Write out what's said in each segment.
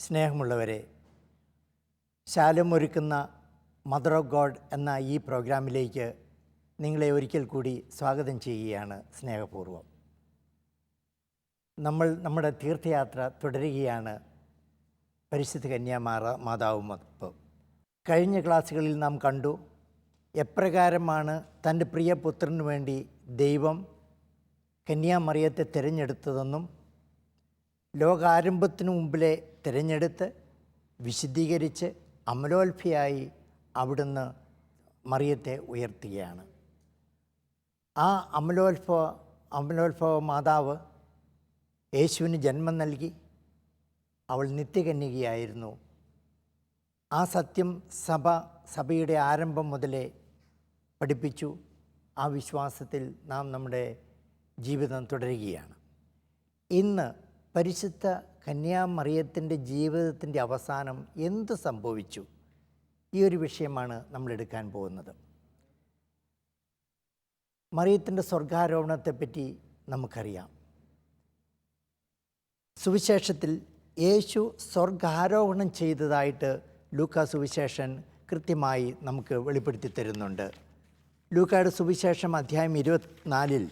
സ്നേഹമുള്ളവരെ, ശാലോം ഒരുക്കുന്ന mother of God എന്ന ഈ പ്രോഗ്രാമിലേക്ക് നിങ്ങളെ ഒരിക്കൽ കൂടി സ്വാഗതം ചെയ്യുകയാണ് സ്നേഹപൂർവ്വം. നമ്മുടെ തീർത്ഥയാത്ര തുടരുകയാണ് പരിശുദ്ധ കന്യാമാതാവുമൊപ്പം. കഴിഞ്ഞ ക്ലാസ്സുകളിൽ നാം കണ്ടു എപ്രകാരമാണ് തൻ്റെ പ്രിയപുത്രന് വേണ്ടി ദൈവം കന്യാമറിയത്തെ തിരഞ്ഞെടുത്തതെന്നും ലോകാരംഭത്തിനു മുമ്പിലെ തിരഞ്ഞെടുത്ത് വിശുദ്ധീകരിച്ച് അമലോത്ഭയായി അവിടുന്ന് മറിയത്തെ ഉയർത്തുകയാണ്. ആ അമലോത്ഭവ മാതാവ് യേശുവിന് ജന്മം നൽകി. അവൾ നിത്യകന്യകയായിരുന്നു. ആ സത്യം സഭയുടെ ആരംഭം മുതലേ പഠിപ്പിച്ചു. ആ വിശ്വാസത്തിൽ നാം നമ്മുടെ ജീവിതം തുടരുകയാണ്. ഇന്ന് പരിശുദ്ധ കന്യാമറിയത്തിൻ്റെ ജീവിതത്തിൻ്റെ അവസാനം എന്ത് സംഭവിച്ചു, ഈ ഒരു വിഷയമാണ് നമ്മൾ എടുക്കാൻ പോകുന്നത്. മറിയത്തിൻ്റെ സ്വർഗാരോഹണത്തെപ്പറ്റി നമുക്കറിയാം. സുവിശേഷത്തിൽ യേശു സ്വർഗാരോഹണം ചെയ്തതായിട്ട് ലൂക്കാ സുവിശേഷൻ കൃത്യമായി നമുക്ക് വെളിപ്പെടുത്തി തരുന്നുണ്ട്. ലൂക്കായുടെ സുവിശേഷം അധ്യായം 24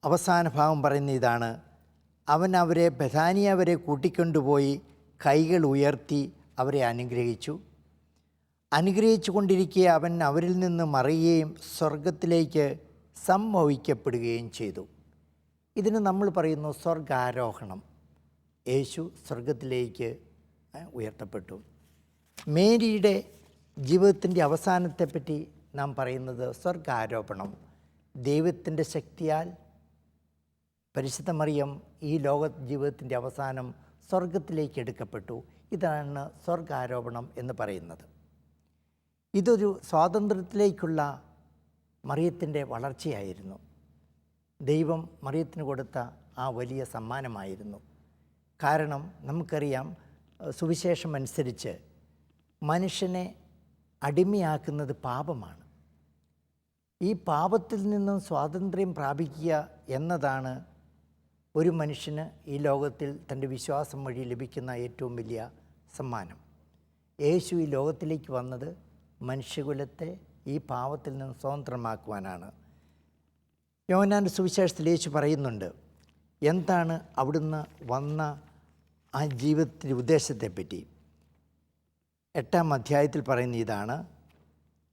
അവസാന ഭാഗം പറയുന്ന ഇതാണ്: അവൻ അവരെ ബഥാനിയ വരെ കൂട്ടിക്കൊണ്ടുപോയി കൈകൾ ഉയർത്തി അവരെ അനുഗ്രഹിച്ചു കൊണ്ടിരിക്കെ അവൻ അവരിൽ നിന്ന് മറിയുകയും സ്വർഗത്തിലേക്ക് സംവഹിക്കപ്പെടുകയും ചെയ്തു. ഇതിന് നമ്മൾ പറയുന്നു സ്വർഗാരോഹണം. യേശു സ്വർഗത്തിലേക്ക് ഉയർത്തപ്പെട്ടു. മേരിയുടെ ജീവിതത്തിൻ്റെ അവസാനത്തെപ്പറ്റി നാം പറയുന്നത് സ്വർഗാരോപണം. ദൈവത്തിൻ്റെ ശക്തിയാൽ പരിശുദ്ധ മറിയം ഈ ലോക ജീവിതത്തിൻ്റെ അവസാനം സ്വർഗത്തിലേക്ക് എടുക്കപ്പെട്ടു. ഇതാണ് സ്വർഗാരോപണം എന്ന് പറയുന്നത്. ഇതൊരു സ്വാതന്ത്ര്യത്തിലേക്കുള്ള മറിയത്തിൻ്റെ വളർച്ചയായിരുന്നു. ദൈവം മറിയത്തിന് കൊടുത്ത ആ വലിയ സമ്മാനമായിരുന്നു. കാരണം നമുക്കറിയാം, സുവിശേഷം അനുസരിച്ച് മനുഷ്യനെ അടിമയാക്കുന്നത് പാപമാണ്. ഈ പാപത്തിൽ നിന്നും സ്വാതന്ത്ര്യം പ്രാപിക്കുക എന്നതാണ് ഒരു മനുഷ്യന് ഈ ലോകത്തിൽ തൻ്റെ വിശ്വാസം വഴി ലഭിക്കുന്ന ഏറ്റവും വലിയ സമ്മാനം. യേശു ഈ ലോകത്തിലേക്ക് വന്നത് മനുഷ്യകുലത്തെ ഈ പാപത്തിൽ നിന്ന് സ്വതന്ത്രമാക്കുവാനാണ്. യോഹന്നാൻ്റെ സുവിശേഷത്തിൽ യേശു പറയുന്നുണ്ട് എന്താണ് അവിടുന്ന് വന്ന ആ ജീവിതത്തിൻ്റെ ഉദ്ദേശത്തെപ്പറ്റി. 8-ാം അധ്യായത്തിൽ പറയുന്ന ഇതാണ്: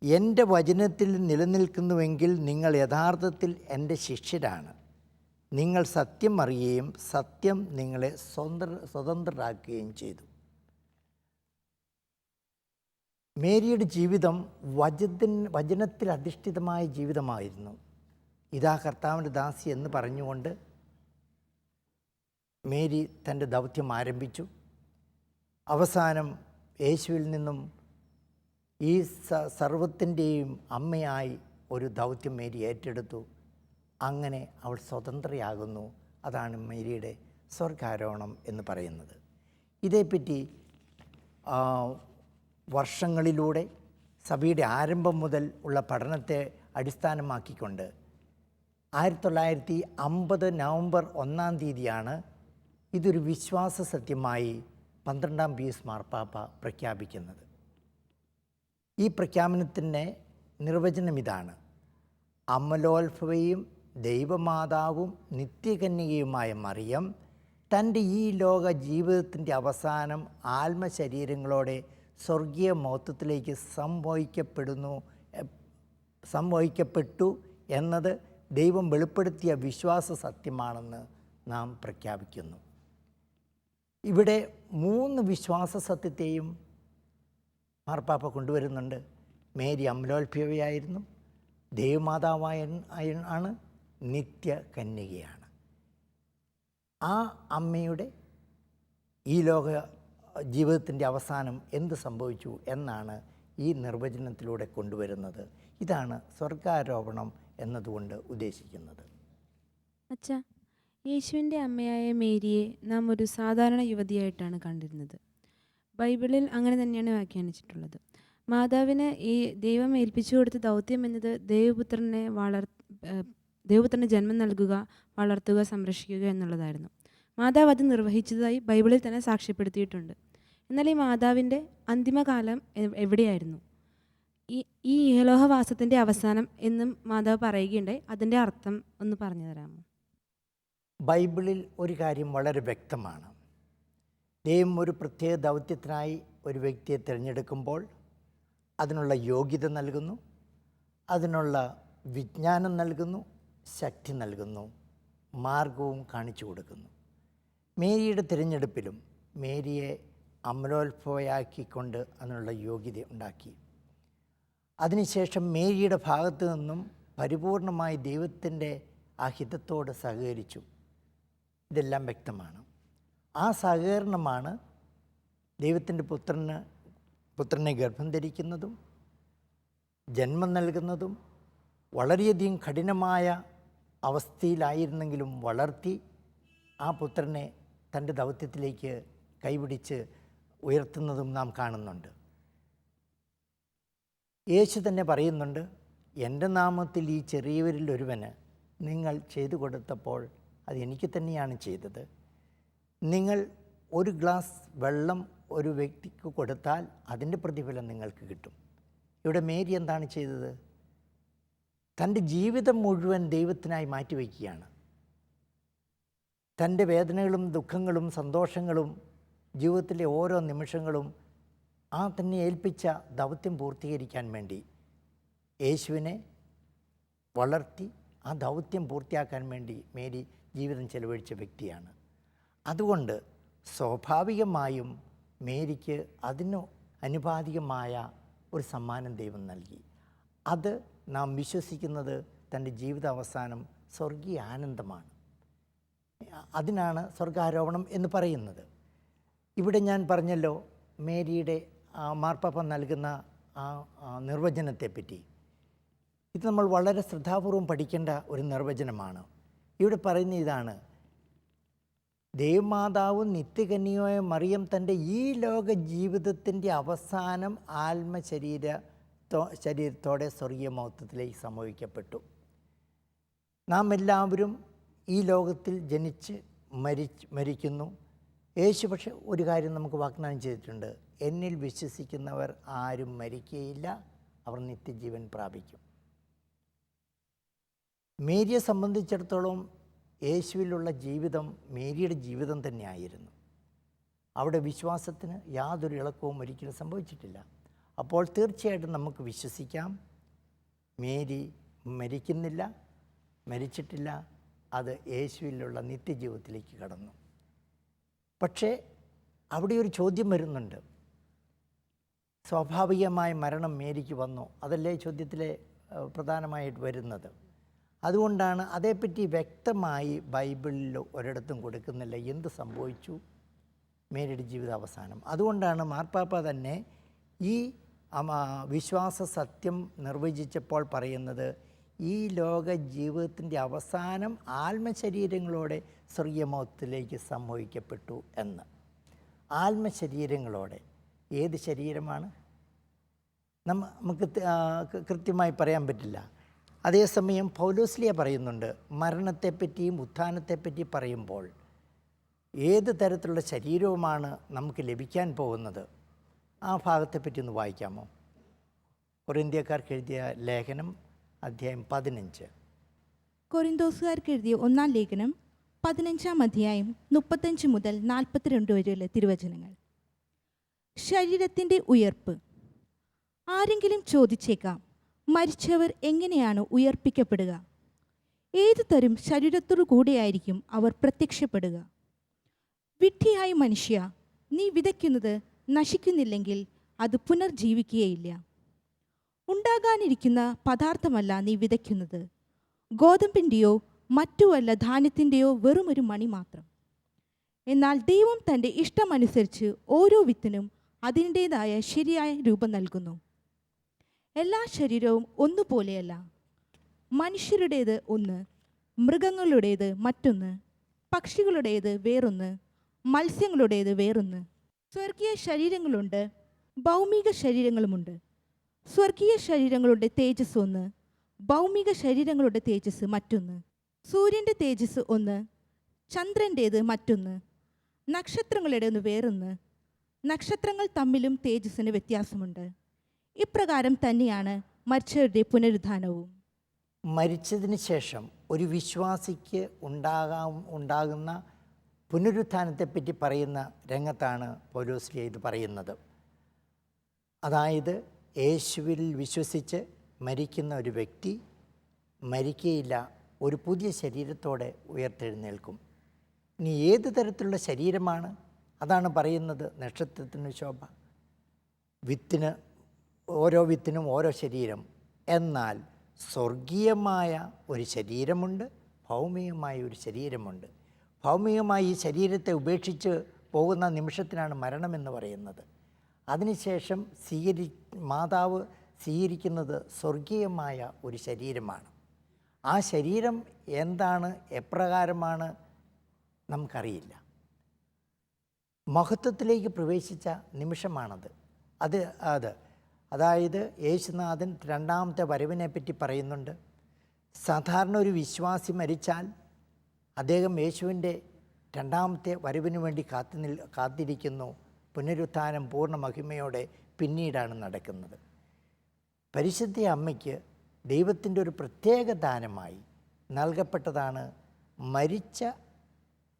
എൻ്റെ വചനത്തിൽ നിലനിൽക്കുന്നുവെങ്കിൽ നിങ്ങൾ യഥാർത്ഥത്തിൽ എൻ്റെ ശിഷ്യരാണ്. നിങ്ങൾ സത്യം അറിയുകയും സത്യം നിങ്ങളെ സ്വതന്ത്രരാക്കുകയും ചെയ്തു. മേരിയുടെ ജീവിതം വചനത്തിൽ അധിഷ്ഠിതമായ ജീവിതമായിരുന്നു. ഇതാ കർത്താവിൻ്റെ ദാസി എന്ന് പറഞ്ഞുകൊണ്ട് മേരി തൻ്റെ ദൗത്യം ആരംഭിച്ചു. അവസാനം യേശുവിൽ നിന്നും ഈ സർവത്തിൻ്റെയും അമ്മയായി ഒരു ദൗത്യം മേരി ഏറ്റെടുത്തു. അങ്ങനെ അവൾ സ്വതന്ത്രയാകുന്നു. അതാണ് മേരിയുടെ സ്വർഗാരോഹണം എന്ന് പറയുന്നത്. ഇതേപ്പറ്റി വർഷങ്ങളിലൂടെ സഭയുടെ ആരംഭം മുതൽ ഉള്ള പഠനത്തെ അടിസ്ഥാനമാക്കിക്കൊണ്ട് 1950 നവംബർ 1-ാം തീയതിയാണ് ഇതൊരു വിശ്വാസ സത്യമായി 12-ാം പീയൂസ് മാർപ്പാപ്പ പ്രഖ്യാപിക്കുന്നത്. ഈ പ്രഖ്യാപനത്തിൻ്റെ നിർവചനം ഇതാണ്: അമലോത്ഭവയും ദൈവമാതാവും നിത്യകന്യകയുമായ മറിയം തൻ്റെ ഈ ലോക ജീവിതത്തിൻ്റെ അവസാനം ആത്മശരീരങ്ങളോടെ സ്വർഗീയ മഹത്വത്തിലേക്ക് സംവഹിക്കപ്പെട്ടു എന്നത് ദൈവം വെളിപ്പെടുത്തിയ വിശ്വാസ സത്യമാണെന്ന് നാം പ്രഖ്യാപിക്കുന്നു. ഇവിടെ 3 വിശ്വാസ സത്യത്തെയും മാർപ്പാപ്പ കൊണ്ടുവരുന്നുണ്ട്. മേരി അമലോത്ഭവയായിരുന്നു, ദൈവമാതാവാണ്, നിത്യകന്യകയാണ്. ആ അമ്മയുടെ ഈ ലോക ജീവിതത്തിൻ്റെ അവസാനം എന്ത് സംഭവിച്ചു എന്നാണ് ഈ നിർവചനത്തിലൂടെ കൊണ്ടുവരുന്നത്. ഇതാണ് സ്വർഗാരോപണം എന്നതുകൊണ്ട് ഉദ്ദേശിക്കുന്നത്. അച്ഛാ, യേശുവിൻ്റെ അമ്മയായ മേരിയെ നാം ഒരു സാധാരണ യുവതിയായിട്ടാണ് കണ്ടിരുന്നത്. ബൈബിളിൽ അങ്ങനെ തന്നെയാണ് വ്യാഖ്യാനിച്ചിട്ടുള്ളത്. മാതാവിന് ഈ ദൈവം ഏൽപ്പിച്ചു കൊടുത്ത ദൗത്യം എന്നത് ദൈവപുത്രന് ജന്മം നൽകുക, വളർത്തുക, സംരക്ഷിക്കുക എന്നുള്ളതായിരുന്നു. മാതാവ് അത് നിർവഹിച്ചതായി ബൈബിളിൽ തന്നെ സാക്ഷ്യപ്പെടുത്തിയിട്ടുണ്ട്. എന്നാൽ ഈ മാതാവിൻ്റെ അന്തിമകാലം എവിടെയായിരുന്നു? ഈ ഇഹലോകവാസത്തിൻ്റെ അവസാനം എന്നും മാതാവ് പറയുകയുണ്ടായി. അതിൻ്റെ അർത്ഥം ഒന്ന് പറഞ്ഞു തരാമോ? ബൈബിളിൽ ഒരു കാര്യം വളരെ വ്യക്തമാണ്. ദൈവം ഒരു പ്രത്യേക ദൗത്യത്തിനായി ഒരു വ്യക്തിയെ തിരഞ്ഞെടുക്കുമ്പോൾ അതിനുള്ള യോഗ്യത നൽകുന്നു, അതിനുള്ള വിജ്ഞാനം നൽകുന്നു, ശക്തി നൽകുന്നു, മാർഗവും കാണിച്ചു കൊടുക്കുന്നു. മേരിയുടെ തിരഞ്ഞെടുപ്പിലും മേരിയെ അമലോത്ഭവയാക്കിക്കൊണ്ട് അതിനുള്ള യോഗ്യത ഉണ്ടാക്കി. അതിനുശേഷം മേരിയുടെ ഭാഗത്തു നിന്നും പരിപൂർണമായി ദൈവത്തിൻ്റെ ആ ഹിതത്തോട് സഹകരിച്ചു. ഇതെല്ലാം വ്യക്തമാണ്. ആ സഹകരണമാണ് ദൈവത്തിൻ്റെ പുത്രനെ ഗർഭം ധരിക്കുന്നതും ജന്മം നൽകുന്നതും വളരെയധികം കഠിനമായ അവസ്ഥയിലായിരുന്നെങ്കിലും വളർത്തി ആ പുത്രനെ തൻ്റെ ദൗത്യത്തിലേക്ക് കൈപിടിച്ച് ഉയർത്തുന്നതും നാം കാണുന്നുണ്ട്. യേശു തന്നെ പറയുന്നുണ്ട്, എൻ്റെ നാമത്തിൽ ഈ ചെറിയവരിൽ ഒരുവന് നിങ്ങൾ ചെയ്തു കൊടുത്തപ്പോൾ അത് എനിക്ക് തന്നെയാണ് ചെയ്തത്. നിങ്ങൾ ഒരു ഗ്ലാസ് വെള്ളം ഒരു വ്യക്തിക്ക് കൊടുത്താൽ അതിൻ്റെ പ്രതിഫലം നിങ്ങൾക്ക് കിട്ടും. ഇവിടെ മേരി എന്താണ് ചെയ്തത്? തൻ്റെ ജീവിതം മുഴുവൻ ദൈവത്തിനായി മാറ്റിവെക്കുകയാണ്. തൻ്റെ വേദനകളും ദുഃഖങ്ങളും സന്തോഷങ്ങളും ജീവിതത്തിലെ ഓരോ നിമിഷങ്ങളും ആ തന്നെ ഏൽപ്പിച്ച ദൗത്യം പൂർത്തീകരിക്കാൻ വേണ്ടി യേശുവിനെ വളർത്തി ആ ദൗത്യം പൂർത്തിയാക്കാൻ വേണ്ടി മേരി ജീവിതം ചെലവഴിച്ച വ്യക്തിയാണ്. അതുകൊണ്ട് സ്വാഭാവികമായും മേരിക്ക് അതിന് അനുപാതികമായ ഒരു സമ്മാനം ദൈവം നൽകി. അത് നാം വിശ്വസിക്കുന്നത് തൻ്റെ ജീവിതാവസാനം സ്വർഗീയ ആനന്ദമാണ്. അതിനാണ് സ്വർഗാരോപണം എന്ന് പറയുന്നത്. ഇവിടെ ഞാൻ പറഞ്ഞല്ലോ മേരിയുടെ മാർപ്പാപ്പ നൽകുന്ന നിർവചനത്തെപ്പറ്റി. ഇത് നമ്മൾ വളരെ ശ്രദ്ധാപൂർവം പഠിക്കേണ്ട ഒരു നിർവചനമാണ്. ഇവിടെ പറയുന്ന ഇതാണ്: ദേവമാതാവും നിത്യകന്യയായ മറിയം തൻ്റെ ഈ ലോക ജീവിതത്തിൻ്റെ അവസാനം ശരീരത്തോടെ സ്വർഗീയ മഹത്വത്തിലേക്ക് സംഭവിക്കപ്പെട്ടു. നാം എല്ലാവരും ഈ ലോകത്തിൽ ജനിച്ച് മരിക്കുന്നു. യേശു പക്ഷേ ഒരു കാര്യം നമുക്ക് വാഗ്ദാനം ചെയ്തിട്ടുണ്ട്: എന്നിൽ വിശ്വസിക്കുന്നവർ ആരും മരിക്കുകയില്ല, അവർ നിത്യജീവൻ പ്രാപിക്കും. മേരിയെ സംബന്ധിച്ചിടത്തോളം യേശുവിലുള്ള ജീവിതം മേരിയുടെ ജീവിതം തന്നെയായിരുന്നു. അവിടെ വിശ്വാസത്തിന് യാതൊരു ഇളക്കവും ഒരിക്കലും സംഭവിച്ചിട്ടില്ല. അപ്പോൾ തീർച്ചയായിട്ടും നമുക്ക് വിശ്വസിക്കാം, മേരി മരിച്ചിട്ടില്ല, അത് യേശുവിലുള്ള നിത്യജീവിതത്തിലേക്ക് കടന്നു. പക്ഷേ അവിടെ ഒരു ചോദ്യം വരുന്നുണ്ട്: സ്വാഭാവികമായ മരണം മേരിക്ക് വന്നു? അതല്ലേ ചോദ്യത്തിലെ പ്രധാനമായിട്ട് വരുന്നത്. അതുകൊണ്ടാണ് അതേപ്പറ്റി വ്യക്തമായി ബൈബിളിൽ ഒരിടത്തും കൊടുക്കുന്നില്ല എന്ത് സംഭവിച്ചു മേരിയുടെ ജീവിതാവസാനം. അതുകൊണ്ടാണ് മാർപ്പാപ്പ തന്നെ ഈ വിശ്വാസ സത്യം നിർവചിച്ചപ്പോൾ പറയുന്നത്, ഈ ലോക ജീവിതത്തിൻ്റെ അവസാനം ആത്മശരീരങ്ങളോടെ സ്വർഗീയമൗത്തിലേക്ക് സംഭവിക്കപ്പെട്ടു എന്ന്. ആത്മശരീരങ്ങളോടെ ഏത് ശരീരമാണ് നമുക്ക് കൃത്യമായി പറയാൻ പറ്റില്ല. അതേസമയം പൗലോസ്ലിയ പറയുന്നുണ്ട്, മരണത്തെപ്പറ്റിയും ഉത്ഥാനത്തെപ്പറ്റി പറയുമ്പോൾ ഏത് തരത്തിലുള്ള ശരീരവുമാണ് നമുക്ക് ലഭിക്കാൻ പോകുന്നത്. ആ ഭാഗത്തെപ്പറ്റി ഒന്ന് വായിക്കാമോ? കൊറിന്ത്യക്കാർക്ക് എഴുതിയ ലേഖനം അധ്യായം 15. കൊറിന്തോസുകാർക്ക് എഴുതിയ 1-ാം ലേഖനം 15-ാം അധ്യായം 35 മുതൽ 42 വരെയുള്ള തിരുവചനങ്ങൾ. ശരീരത്തിൻ്റെ ഉയർപ്പ്. ആരെങ്കിലും ചോദിച്ചേക്കാം, മരിച്ചവർ എങ്ങനെയാണ് ഉയർപ്പിക്കപ്പെടുക? ഏതു തരം ശരീരത്തോടു കൂടെയായിരിക്കും അവർ പ്രത്യക്ഷപ്പെടുക? വിഡ്ഢിയായ മനുഷ്യ, നീ വിതയ്ക്കുന്നത് നശിക്കുന്നില്ലെങ്കിൽ അത് പുനർജീവിക്കുകയില്ല. ഉണ്ടാകാനിരിക്കുന്ന പദാർത്ഥമല്ല നീ വിതയ്ക്കുന്നത്, ഗോതമ്പിൻ്റെയോ മറ്റു വല്ല ധാന്യത്തിൻ്റെയോ വെറുമൊരു മണി മാത്രം. എന്നാൽ ദൈവം തൻ്റെ ഇഷ്ടമനുസരിച്ച് ഓരോ വിത്തിനും അതിൻ്റേതായ ശരിയായ രൂപം നൽകുന്നു. എല്ലാ ശരീരവും ഒന്നുപോലെയല്ല. മനുഷ്യരുടേത് ഒന്ന്, മൃഗങ്ങളുടേത് മറ്റൊന്ന്, പക്ഷികളുടേത് വേറൊന്ന്, മത്സ്യങ്ങളുടേത് വേറൊന്ന്. സ്വർഗീയ ശരീരങ്ങളുണ്ട്, ഭൗമിക ശരീരങ്ങളുമുണ്ട്. സ്വർഗീയ ശരീരങ്ങളുടെ തേജസ് ഒന്ന്, ഭൗമിക ശരീരങ്ങളുടെ തേജസ് മറ്റൊന്ന്. സൂര്യൻ്റെ തേജസ് ഒന്ന്, ചന്ദ്രൻ്റേത് മറ്റൊന്ന്, നക്ഷത്രങ്ങളുടേത് വേറൊന്ന്. നക്ഷത്രങ്ങൾ തമ്മിലും തേജസ്സിന് വ്യത്യാസമുണ്ട്. ഇപ്രകാരം തന്നെയാണ് മരിച്ചവരുടെ പുനരുദ്ധാനവും. മരിച്ചതിന് ശേഷം ഒരു വിശ്വാസിക്ക് ഉണ്ടാകുന്ന പുനരുത്ഥാനത്തെപ്പറ്റി പറയുന്ന രംഗത്താണ് പൗലോസ്ലീഹ ഇത് പറയുന്നത്. അതായത് യേശുവിൽ വിശ്വസിച്ച് മരിക്കുന്ന ഒരു വ്യക്തി മരിക്കുകയില്ല, ഒരു പുതിയ ശരീരത്തോടെ ഉയർത്തെഴുന്നേൽക്കും. ഇനി ഏത് തരത്തിലുള്ള ശരീരമാണ്? അതാണ് പറയുന്നത് നക്ഷത്രത്തിന് ശോഭ. ഓരോ വിത്തിനും ഓരോ ശരീരം. എന്നാൽ സ്വർഗീയമായ ഒരു ശരീരമുണ്ട്, ഭൗമികമായ ഒരു ശരീരമുണ്ട്. ഭൗമികമായ ഈ ശരീരത്തെ ഉപേക്ഷിച്ച് പോകുന്ന നിമിഷത്തിനാണ് മരണമെന്ന് പറയുന്നത്. അതിനുശേഷം മാതാവ് സ്വീകരിക്കുന്നത് സ്വർഗീയമായ ഒരു ശരീരമാണ്. ആ ശരീരം എന്താണ്, എപ്രകാരമാണ് നമുക്കറിയില്ല. മഹത്വത്തിലേക്ക് പ്രവേശിച്ച നിമിഷമാണത്. അതായത് യേശുനാഥൻ രണ്ടാമത്തെ വരവിനെ പറ്റി പറയുന്നുണ്ട്. സാധാരണ ഒരു വിശ്വാസി മരിച്ചാൽ അദ്ദേഹം യേശുവിൻ്റെ രണ്ടാമത്തെ വരവിന് വേണ്ടി കാത്തിരിക്കുന്നു. പുനരുത്ഥാനം പൂർണ്ണ മഹിമയോടെ പിന്നീടാണ് നടക്കുന്നത്. പരിശുദ്ധ അമ്മയ്ക്ക് ദൈവത്തിൻ്റെ ഒരു പ്രത്യേക ദാനമായി നൽകപ്പെട്ടതാണ് മരിച്ച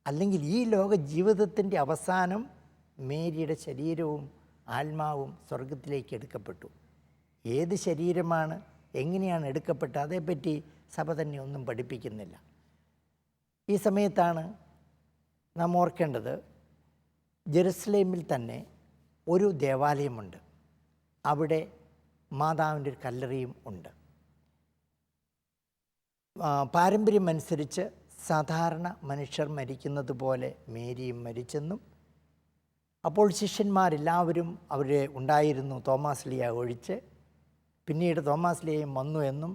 അല്ലെങ്കിൽ ഈ ലോക ജീവിതത്തിൻ്റെ അവസാനം മേരിയുടെ ശരീരവും ആത്മാവും സ്വർഗത്തിലേക്ക് എടുക്കപ്പെട്ടു. ഏത് ശരീരമാണ്, എങ്ങനെയാണ് എടുക്കപ്പെട്ടത്, അതേപ്പറ്റി സഭ തന്നെ ഒന്നും പഠിപ്പിക്കുന്നില്ല. ഈ സമയത്താണ് നാം ഓർക്കേണ്ടത്, ജെറുസലേമിൽ തന്നെ ഒരു ദേവാലയമുണ്ട്. അവിടെ മാതാവിൻ്റെ ഒരു കല്ലറയും ഉണ്ട്. പാരമ്പര്യമനുസരിച്ച് സാധാരണ മനുഷ്യർ മരിക്കുന്നത് പോലെ മേരിയും മരിച്ചെന്നും, അപ്പോൾ ശിഷ്യന്മാരെല്ലാവരും അവിടെ ഉണ്ടായിരുന്നു, തോമാസ്ലീഹ ഒഴിച്ച്. പിന്നീട് തോമാസ്ലീഹയും വന്നു എന്നും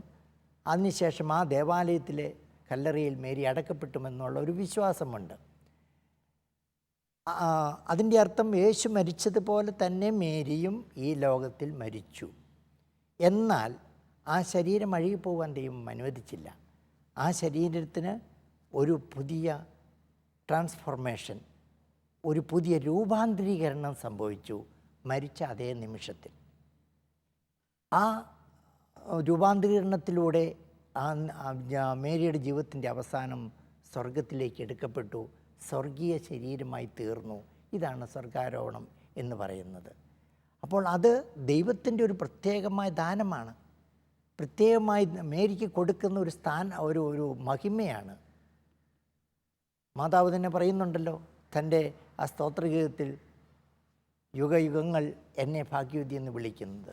അതിനുശേഷം ആ ദേവാലയത്തിലെ കല്ലറയിൽ മേരി അടക്കപ്പെട്ടുമെന്നുള്ള ഒരു വിശ്വാസമുണ്ട്. അതിൻ്റെ അർത്ഥം യേശു മരിച്ചതുപോലെ തന്നെ മേരിയും ഈ ലോകത്തിൽ മരിച്ചു. എന്നാൽ ആ ശരീരം അഴുകിപ്പോകാൻ ദൈവം അനുവദിച്ചില്ല. ആ ശരീരത്തിന് ഒരു പുതിയ ട്രാൻസ്ഫോർമേഷൻ, ഒരു പുതിയ രൂപാന്തരീകരണം സംഭവിച്ചു മരിച്ച അതേ നിമിഷത്തിൽ. ആ രൂപാന്തരീകരണത്തിലൂടെ മേരിയുടെ ജീവിതത്തിൻ്റെ അവസാനം സ്വർഗത്തിലേക്ക് എടുക്കപ്പെട്ടു, സ്വർഗീയ ശരീരമായി തീർന്നു. ഇതാണ് സ്വർഗാരോഹണം എന്ന് പറയുന്നത്. അപ്പോൾ അത് ദൈവത്തിൻ്റെ ഒരു പ്രത്യേകമായ ദാനമാണ്. പ്രത്യേകമായി മേരിക്ക് കൊടുക്കുന്ന ഒരു മഹിമയാണ്. മാതാവ് തന്നെ പറയുന്നുണ്ടല്ലോ തൻ്റെ ആ സ്തോത്രഗീതത്തിൽ, യുഗയുഗങ്ങൾ എന്നെ ഭാഗ്യവതി എന്ന് വിളിക്കുന്നത്.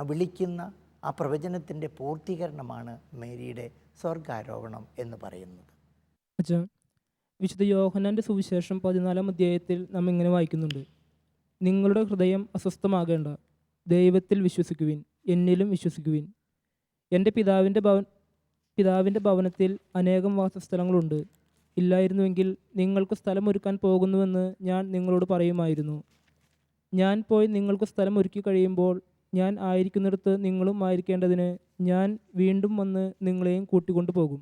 വിളിക്കുന്ന ആ പ്രവചനത്തിൻ്റെ പൂർത്തീകരണമാണ് മേരിയുടെ സ്വർഗാരോഹണം എന്ന് പറയുന്നത്. അച്ഛാ, വിശുദ്ധ യോഹന്നാൻ്റെ സുവിശേഷം 14-ാം അധ്യായത്തിൽ നാം ഇങ്ങനെ വായിക്കുന്നുണ്ട്: നിങ്ങളുടെ ഹൃദയം അസ്വസ്ഥമാകേണ്ട, ദൈവത്തിൽ വിശ്വസിക്കുവിൻ, എന്നിലും വിശ്വസിക്കുവിൻ. എൻ്റെ പിതാവിൻ്റെ ഭവനത്തിൽ അനേകം വാസസ്ഥലങ്ങളുണ്ട്. ഇല്ലായിരുന്നുവെങ്കിൽ നിങ്ങൾക്ക് സ്ഥലം ഒരുക്കാൻ പോകുന്നുവെന്ന് ഞാൻ നിങ്ങളോട് പറയുമായിരുന്നു. ഞാൻ പോയി നിങ്ങൾക്ക് സ്ഥലം ഒരുക്കി കഴിയുമ്പോൾ ഞാൻ ആയിരിക്കുന്നിടത്ത് നിങ്ങളും ആയിരിക്കേണ്ടതിന് ഞാൻ വീണ്ടും വന്ന് നിങ്ങളെയും കൂട്ടിക്കൊണ്ടു പോകും.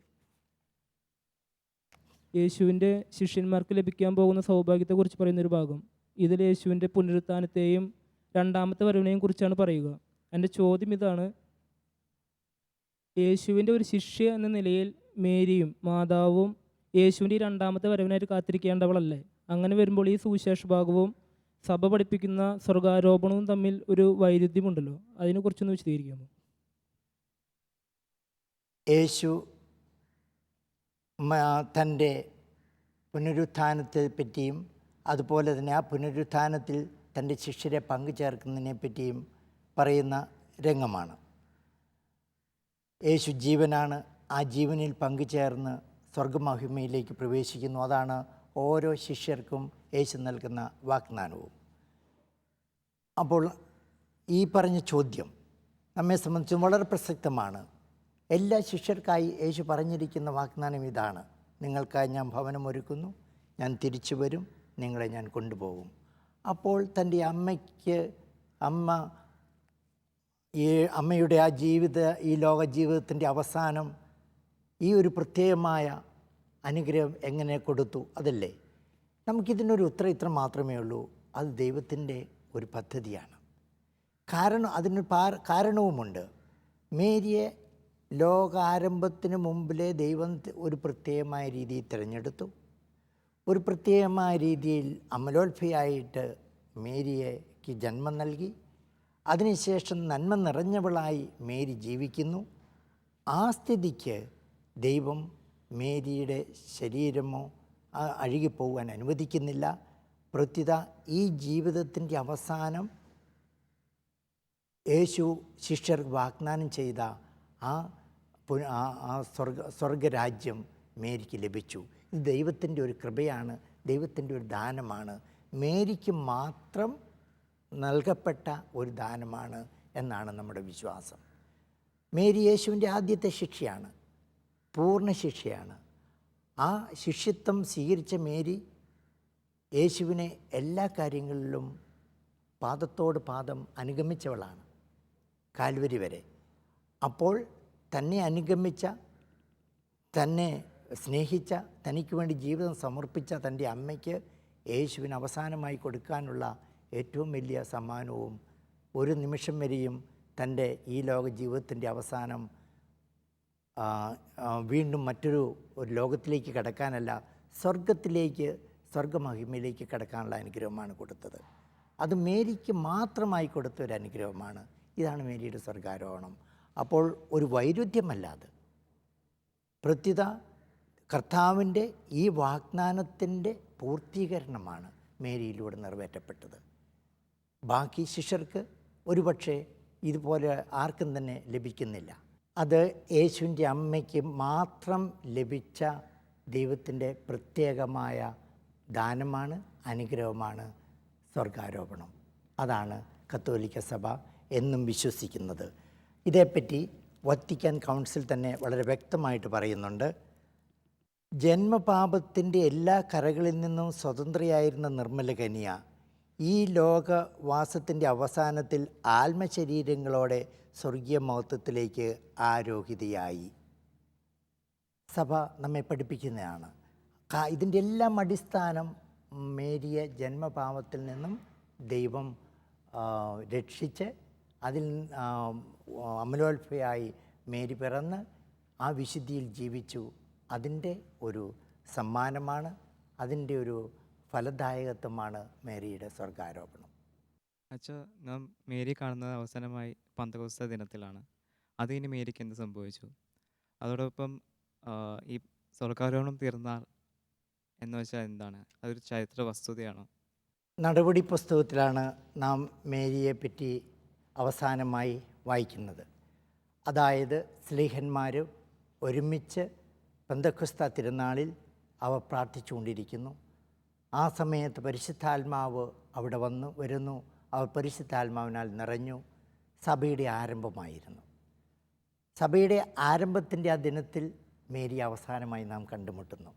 യേശുവിൻ്റെ ശിഷ്യന്മാർക്ക് ലഭിക്കാൻ പോകുന്ന സൗഭാഗ്യത്തെക്കുറിച്ച് പറയുന്നൊരു ഭാഗം. ഇതിൽ യേശുവിൻ്റെ പുനരുത്ഥാനത്തെയും രണ്ടാമത്തെ വരവിനെയും കുറിച്ചാണ് പറയുക. എൻ്റെ ചോദ്യം ഇതാണ്: യേശുവിൻ്റെ ഒരു ശിഷ്യ എന്ന നിലയിൽ മേരിയും മാതാവും യേശുവിൻ്റെ ഈ രണ്ടാമത്തെ വരവിനായിട്ട് കാത്തിരിക്കേണ്ടവളല്ലേ? അങ്ങനെ വരുമ്പോൾ ഈ സുവിശേഷ ഭാഗവും സഭ പഠിപ്പിക്കുന്ന സ്വർഗാരോപണവും തമ്മിൽ ഒരു വൈരുദ്ധ്യമുണ്ടല്ലോ, അതിനെക്കുറിച്ചൊന്ന് വിശദീകരിക്കാമോ? യേശു തൻ്റെ പുനരുത്ഥാനത്തെ പറ്റിയും അതുപോലെ തന്നെ ആ പുനരുത്ഥാനത്തിൽ തൻ്റെ ശിഷ്യരെ പങ്കുചേർക്കുന്നതിനെ പറ്റിയും പറയുന്ന രംഗമാണ്. യേശു ജീവനാണ്, ആ ജീവനിൽ പങ്കുചേർന്ന് സ്വർഗമഹിമയിലേക്ക് പ്രവേശിക്കുന്നു. അതാണ് ഓരോ ശിഷ്യർക്കും യേശു നൽകുന്ന വാഗ്ദാനവും. അപ്പോൾ ഈ പറഞ്ഞ ചോദ്യം നമ്മെ സംബന്ധിച്ച് വളരെ പ്രസക്തമാണ്. എല്ലാ ശിഷ്യർക്കായി യേശു പറഞ്ഞിരിക്കുന്ന വാഗ്ദാനം ഇതാണ്: നിങ്ങൾക്കായി ഞാൻ ഭവനം ഒരുക്കുന്നു, ഞാൻ തിരിച്ചു വരും, നിങ്ങളെ ഞാൻ കൊണ്ടുപോകും. അപ്പോൾ തൻ്റെ അമ്മയുടെ ഈ ലോക ജീവിതത്തിൻ്റെ അവസാനം ഈ ഒരു പ്രത്യേകമായ അനുഗ്രഹം എങ്ങനെ കൊടുത്തു, അതല്ലേ? നമുക്കിതിനൊരു ഉത്തരം ഇത്ര മാത്രമേ ഉള്ളൂ. അത് ദൈവത്തിൻ്റെ ഒരു പദ്ധതിയാണ്. അതിന് കാരണവുമുണ്ട്. മേരിയെ ലോകാരംഭത്തിന് മുമ്പിലെ ദൈവം ഒരു പ്രത്യേകമായ രീതിയിൽ തിരഞ്ഞെടുത്തു. ഒരു പ്രത്യേകമായ രീതിയിൽ അമലോത്ഭയായിട്ട് മേരിയയ്ക്ക് ജന്മം നൽകി. അതിനുശേഷം നന്മ നിറഞ്ഞവളായി മേരി ജീവിക്കുന്നു. ആ സ്ഥിതിക്ക് ദൈവം മേരിയുടെ ശരീരമോ അഴുകിപ്പോകാൻ അനുവദിക്കുന്നില്ല. പ്രത്യുത ഈ ജീവിതത്തിൻ്റെ അവസാനം യേശു ശിഷ്യർക്ക് വാഗ്ദാനം ചെയ്ത ആ സ്വർഗരാജ്യം മേരിക്ക് ലഭിച്ചു. ഇത് ദൈവത്തിൻ്റെ ഒരു കൃപയാണ്, ദൈവത്തിൻ്റെ ഒരു ദാനമാണ്. മേരിക്ക് മാത്രം നൽകപ്പെട്ട ഒരു ദാനമാണ് എന്നാണ് നമ്മുടെ വിശ്വാസം. മേരി യേശുവിൻ്റെ ആദ്യത്തെ ശിഷ്യയാണ്, പൂർണ്ണ ശിഷ്യയാണ്. ആ ശിഷ്യത്വം സ്വീകരിച്ച മേരി യേശുവിനെ എല്ലാ കാര്യങ്ങളിലും പാദത്തോട് പാദം അനുഗമിച്ചവളാണ്, കാൽവരി വരെ. അപ്പോൾ തന്നെ അനുഗമിച്ച, തന്നെ സ്നേഹിച്ച, തനിക്ക് വേണ്ടി ജീവിതം സമർപ്പിച്ച തൻ്റെ അമ്മയ്ക്ക് യേശുവിന് അവസാനമായി കൊടുക്കാനുള്ള ഏറ്റവും വലിയ സമ്മാനവും ഒരു നിമിഷം വരെയും തൻ്റെ ഈ ലോക ജീവിതത്തിൻ്റെ അവസാനം വീണ്ടും മറ്റൊരു ലോകത്തിലേക്ക് കടക്കാനല്ല, സ്വർഗമഹിമയിലേക്ക് കടക്കാനുള്ള അനുഗ്രഹമാണ് കൊടുത്തത്. അത് മേരിക്ക് മാത്രമായി കൊടുത്ത ഒരു അനുഗ്രഹമാണ്. ഇതാണ് മേരിയുടെ സ്വർഗാരോഹണം. അപ്പോൾ ഒരു വൈരുദ്ധ്യമല്ലാതെ പ്രത്യുത കർത്താവിൻ്റെ ഈ വാഗ്ദാനത്തിൻ്റെ പൂർത്തീകരണമാണ് മേരിയിലൂടെ നിറവേറ്റപ്പെട്ടത്. ബാക്കി ശിഷ്യർക്ക് ഒരുപക്ഷെ ഇതുപോലെ ആർക്കും തന്നെ ലഭിക്കുന്നില്ല. അത് യേശുവിൻ്റെ അമ്മയ്ക്ക് മാത്രം ലഭിച്ച ദൈവത്തിൻ്റെ പ്രത്യേകമായ ദാനമാണ്, അനുഗ്രഹമാണ് സ്വർഗാരോപണം. അതാണ് കത്തോലിക്ക സഭ എന്നും വിശ്വസിക്കുന്നത്. ഇതേപ്പറ്റി വത്തിക്കാൻ കൗൺസിൽ തന്നെ വളരെ വ്യക്തമായിട്ട് പറയുന്നുണ്ട്. ജന്മപാപത്തിൻ്റെ എല്ലാ കരകളിൽ നിന്നും സ്വതന്ത്രയായിരുന്ന നിർമ്മല കന്യ ഈ ലോകവാസത്തിൻ്റെ അവസാനത്തിൽ ആത്മശരീരങ്ങളോടെ സ്വർഗീയ മഹത്വത്തിലേക്ക് ആരോഹിതയായി. സഭ നമ്മെ പഠിപ്പിക്കുന്നതാണ്. ഇതിൻ്റെ എല്ലാം അടിസ്ഥാനം മേരിയെ ജന്മപാപത്തിൽ നിന്നും ദൈവം രക്ഷിച്ച് അതിൽ അമലോത്ഭയായി മേരി പിറന്ന് ആ വിശുദ്ധിയിൽ ജീവിച്ചു. അതിൻ്റെ ഒരു സമ്മാനമാണ്, അതിൻ്റെ ഒരു ഫലദായകത്വമാണ് മേരിയുടെ സ്വർഗാരോപണം. അച്ഛാ, നാം മേരി കാണുന്നത് അവസാനമായി പന്തക്കോസ്ത ദിനത്തിലാണ്. അത് ഇനി മേരിക്ക് എന്ത് സംഭവിച്ചു? അതോടൊപ്പം ഈ സ്വർഗാരോഹണം തീർന്നാൽ എന്ന് വെച്ചാൽ എന്താണ്? അതൊരു ചരിത്ര വസ്തുതയാണോ? നടപടി പുസ്തകത്തിലാണ് നാം മേരിയെ പറ്റി അവസാനമായി വായിക്കുന്നത്. അതായത് സ്ലീഹന്മാർ ഒരുമിച്ച് പെന്തക്കോസ്ത തിരുനാളിൽ അവർ പ്രാർത്ഥിച്ചുകൊണ്ടിരിക്കുന്നു. ആ സമയത്ത് പരിശുദ്ധാത്മാവ് അവിടെ വരുന്നു. അവർ പരിശുദ്ധാത്മാവിനാൽ നിറഞ്ഞു. സഭയുടെ ആരംഭമായിരുന്നു. സഭയുടെ ആരംഭത്തിൻ്റെ ആ ദിനത്തിൽ മേരി അവസാനമായി നാം കണ്ടുമുട്ടുന്നു.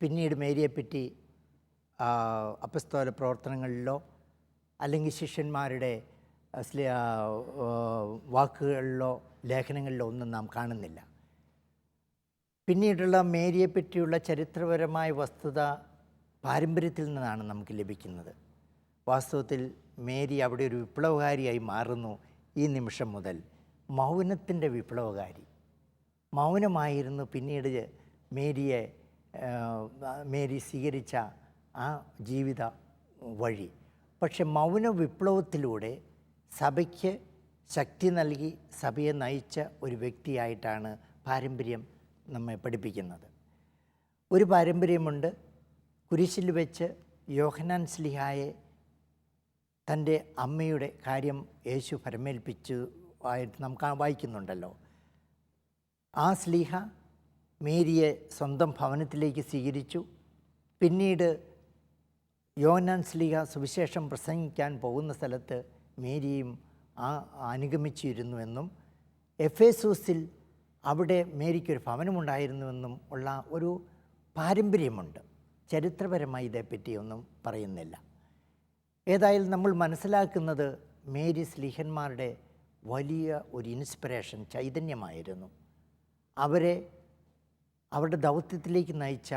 പിന്നീട് മേരിയെപ്പറ്റി അപ്പസ്തോല പ്രവർത്തനങ്ങളിലോ അല്ലെങ്കിൽ ശിഷ്യന്മാരുടെ വാക്കുകളിലോ ലേഖനങ്ങളിലോ ഒന്നും നാം കാണുന്നില്ല. പിന്നീടുള്ള മേരിയെപ്പറ്റിയുള്ള ചരിത്രപരമായ വസ്തുത പാരമ്പര്യത്തിൽ നിന്നാണ് നമുക്ക് ലഭിക്കുന്നത്. വാസ്തവത്തിൽ മേരി അവിടെ ഒരു വിപ്ലവകാരിയായി മാറുന്നു. ഈ നിമിഷം മുതൽ മൗനത്തിൻ്റെ വിപ്ലവകാരി. മൗനമായിരുന്നു പിന്നീട് മേരി സ്വീകരിച്ച ആ ജീവിത വഴി. പക്ഷെ മൗന വിപ്ലവത്തിലൂടെ സഭയ്ക്ക് ശക്തി നൽകി സഭയെ നയിച്ച ഒരു വ്യക്തിയായിട്ടാണ് പാരമ്പര്യം നമ്മെ പഠിപ്പിക്കുന്നത്. ഒരു പാരമ്പര്യമുണ്ട്. കുരിശിൽ വെച്ച് യോഹന്നാൻ ശ്ലീഹായെ തൻ്റെ അമ്മയുടെ കാര്യം യേശു ഫരമേൽപ്പിച്ചു ആയിട്ട് നാം വായിക്കുന്നുണ്ടല്ലോ. ആ ശ്ലീഹ മേരിയെ സ്വന്തം ഭവനത്തിലേക്ക് സ്വീകരിച്ചു. പിന്നീട് യോഹന്നാൻ ശ്ലീഹ സുവിശേഷം പ്രസംഗിക്കാൻ പോകുന്ന സ്ഥലത്ത് മേരിയും അനുഗമിച്ചിരുന്നുവെന്നും എഫേസൂസിൽ അവിടെ മേരിക്കൊരു ഭവനമുണ്ടായിരുന്നുവെന്നും ഉള്ള ഒരു പാരമ്പര്യമുണ്ട്. ചരിത്രപരമായി ഇതേപ്പറ്റിയൊന്നും പറയുന്നില്ല. ഏതായാലും നമ്മൾ മനസ്സിലാക്കുന്നത് മേരി സ്ലീഹന്മാരുടെ വലിയ ഒരു ഇൻസ്പിറേഷൻ, ചൈതന്യമായിരുന്നു. അവരുടെ ദൗത്യത്തിലേക്ക് നയിച്ച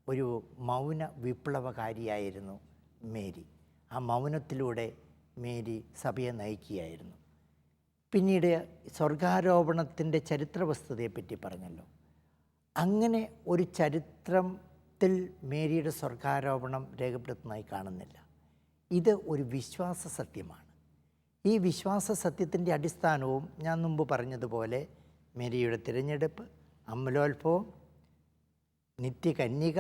ഒരു മൗന വിപ്ലവകാരിയായിരുന്നു മേരി. ആ മൗനത്തിലൂടെ മേരി സഭയെ നയിക്കുകയായിരുന്നു. പിന്നീട് സ്വർഗാരോപണത്തിൻ്റെ ചരിത്ര വസ്തുതയെപ്പറ്റി പറഞ്ഞല്ലോ. അങ്ങനെ ഒരു ചരിത്രത്തിൽ മേരിയുടെ സ്വർഗാരോപണം രേഖപ്പെടുത്തുന്നതായി കാണുന്നില്ല. ഇത് ഒരു വിശ്വാസ സത്യമാണ്. ഈ വിശ്വാസ സത്യത്തിൻ്റെ അടിസ്ഥാനവും ഞാൻ മുമ്പ് പറഞ്ഞതുപോലെ മേരിയുടെ തിരഞ്ഞെടുപ്പ്, അമലോത്ഭവം, നിത്യകന്യക,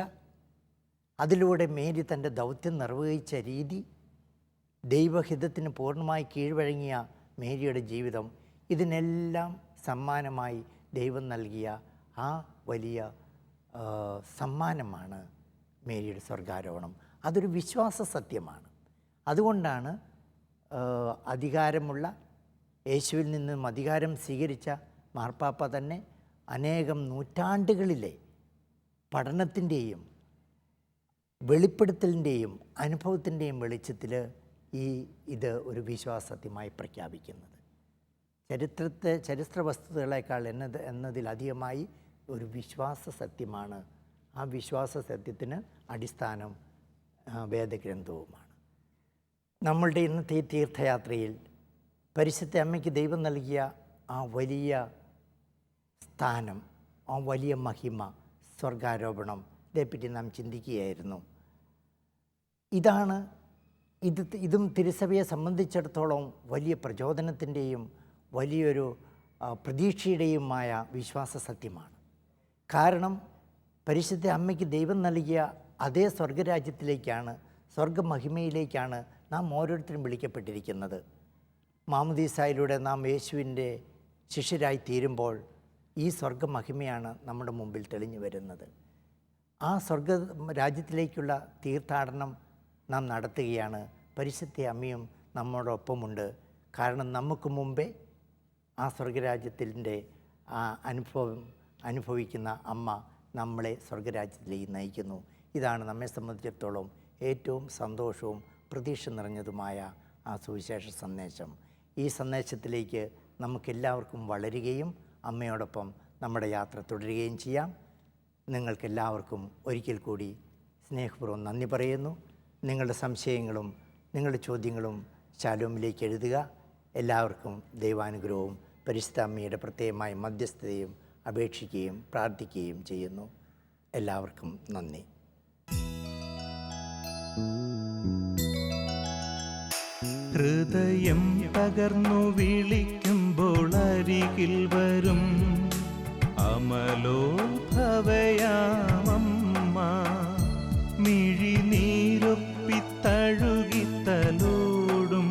അതിലൂടെ മേരി തൻ്റെ ദൗത്യം നിർവഹിച്ച രീതി, ദൈവഹിതത്തിന് പൂർണ്ണമായി കീഴ്വഴങ്ങിയ മേരിയുടെ ജീവിതം, ഇതിനെല്ലാം സമ്മാനമായി ദൈവം നൽകിയ ആ വലിയ സമ്മാനമാണ് മേരിയുടെ സ്വർഗാരോഹണം. അതൊരു വിശ്വാസ സത്യമാണ്. അതുകൊണ്ടാണ് അധികാരമുള്ള, യേശുവിൽ നിന്നും അധികാരം സ്വീകരിച്ച മാർപ്പാപ്പ തന്നെ അനേകം നൂറ്റാണ്ടുകളിലെ പഠനത്തിൻ്റെയും വെളിപ്പെടുത്തലിൻ്റെയും അനുഭവത്തിൻ്റെയും വെളിച്ചത്തിൽ ഇത് ഒരു വിശ്വാസത്യമായി പ്രഖ്യാപിക്കുന്നത്. ചരിത്ര വസ്തുതകളേക്കാൾ എന്നതിലധികമായി ഒരു വിശ്വാസ സത്യമാണ്. ആ വിശ്വാസ സത്യത്തിന് അടിസ്ഥാനം വേദഗ്രന്ഥവുമാണ്. നമ്മളുടെ ഇന്നത്തെ ഈ തീർത്ഥയാത്രയിൽ പരിശുദ്ധ അമ്മയ്ക്ക് ദൈവം നൽകിയ ആ വലിയ സ്ഥാനം, ആ വലിയ മഹിമ, സ്വർഗാരോപണം, ഇതേപ്പറ്റി നാം ചിന്തിക്കുകയായിരുന്നു. ഇതും തിരുസഭയെ സംബന്ധിച്ചിടത്തോളം വലിയ പ്രചോദനത്തിൻ്റെയും വലിയൊരു പ്രതീക്ഷയുടെയുമായ വിശ്വാസ സത്യമാണ്. കാരണം പരിശുദ്ധ അമ്മയ്ക്ക് ദൈവം നൽകിയ അതേ സ്വർഗരാജ്യത്തിലേക്കാണ്, സ്വർഗമഹിമയിലേക്കാണ് നാം ഓരോരുത്തരും വിളിക്കപ്പെട്ടിരിക്കുന്നത്. മാമുദീസായിലൂടെ നാം യേശുവിൻ്റെ ശിഷ്യരായി തീരുമ്പോൾ ഈ സ്വർഗമഹിമയാണ് നമ്മുടെ മുമ്പിൽ തെളിഞ്ഞു വരുന്നത്. ആ സ്വർഗ രാജ്യത്തിലേക്കുള്ള തീർത്ഥാടനം നാം നടത്തുകയാണ്. പരിശുദ്ധ അമ്മയും നമ്മോടൊപ്പമുണ്ട്. കാരണം നമുക്ക് മുമ്പേ ആ സ്വർഗരാജ്യത്തിൻ്റെ ആ അനുഭവിക്കുന്ന അമ്മ നമ്മളെ സ്വർഗരാജ്യത്തിലേക്ക് നയിക്കുന്നു. ഇതാണ് നമ്മെ സംബന്ധിച്ചിടത്തോളം ഏറ്റവും സന്തോഷവും പ്രതീക്ഷ നിറഞ്ഞതുമായ ആ സുവിശേഷ സന്ദേശം. ഈ സന്ദേശത്തിലേക്ക് നമുക്കെല്ലാവർക്കും വളരുകയും അമ്മയോടൊപ്പം നമ്മുടെ യാത്ര തുടരുകയും ചെയ്യാം. നിങ്ങൾക്കെല്ലാവർക്കും ഒരിക്കൽ കൂടി സ്നേഹപൂർവ്വം നന്ദി പറയുന്നു. നിങ്ങളുടെ സംശയങ്ങളും നിങ്ങളുടെ ചോദ്യങ്ങളും ശാലോമിലേക്ക് എഴുതുക. എല്ലാവർക്കും ദൈവാനുഗ്രഹവും പരിശുദ്ധ അമ്മയുടെ പ്രത്യേകമായ മധ്യസ്ഥതയും അപേക്ഷിക്കുകയും പ്രാർത്ഥിക്കുകയും ചെയ്യുന്നു. എല്ലാവർക്കും നന്ദി. ഹൃദയം പകർന്നു വിളിക്കുമ്പോൾ അരികിൽ വരും അമലോത്ഭവയാമമ്മ. മിഴിനീരൊപ്പിത്തഴുകിത്തലോടും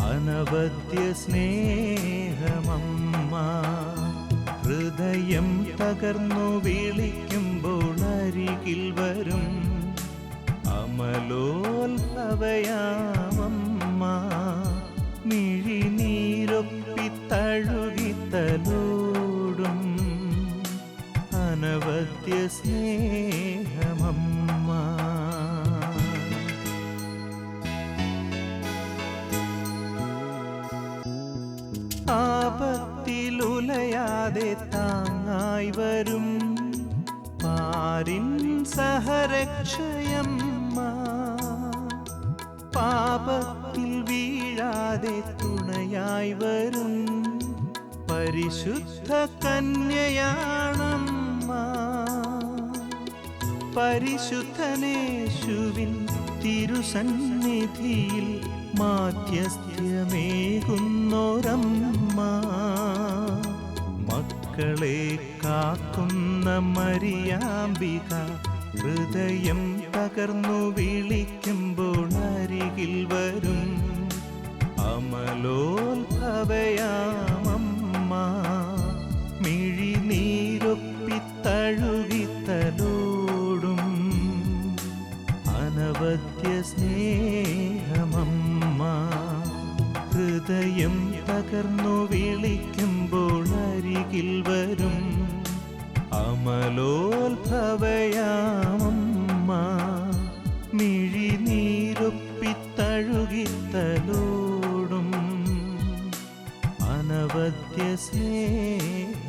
അനവദ്യ സ്നേഹമമ്മ. ഹൃദയം തകർന്നു വിളിക്കുമ്പോൾ അരികിൽ വരും അമലോത്ഭവയാമമ്മ. മിഴിനീരൊപ്പിത്തഴുകിത്തലോടും അനവദ്യ സ്നേഹമമ്മ. ആപത്തിലുലയാതെ താങ്ങായി വരും പാരിൻ സഹരക്ഷയമ്മ. പാപത്തിൽ വീഴാതെ തുണയായി വരും പരിശുദ്ധ കന്യയാണമ്മ. പരിശുദ്ധനേശുവിൻ തിരുസന്നിധിയിൽ മാധ്യസ്ഥ്യമേകുന്നോരമ്മ. മക്കളെ കാക്കുന്ന മരിയാംബിക ഹൃദയം പകർന്നു വിളിക്കുമ്പോൾ അരികിൽ വരും അമലോത്ഭവയാമമ്മ. മിഴിനീരൊപ്പിത്തഴുകിത്തലോടും അനവദ്യ സ്നേഹമമ്മ. ഹൃദയം പകർന്നു വിളിക്കുമ്പോൾ അരികിൽ വരും അമലോത്ഭവയാമമ്മ. മിഴിനീരൊപ്പിത്തഴുകിത്തലോടും അനവദ്യ സ്നേഹമമ്മ.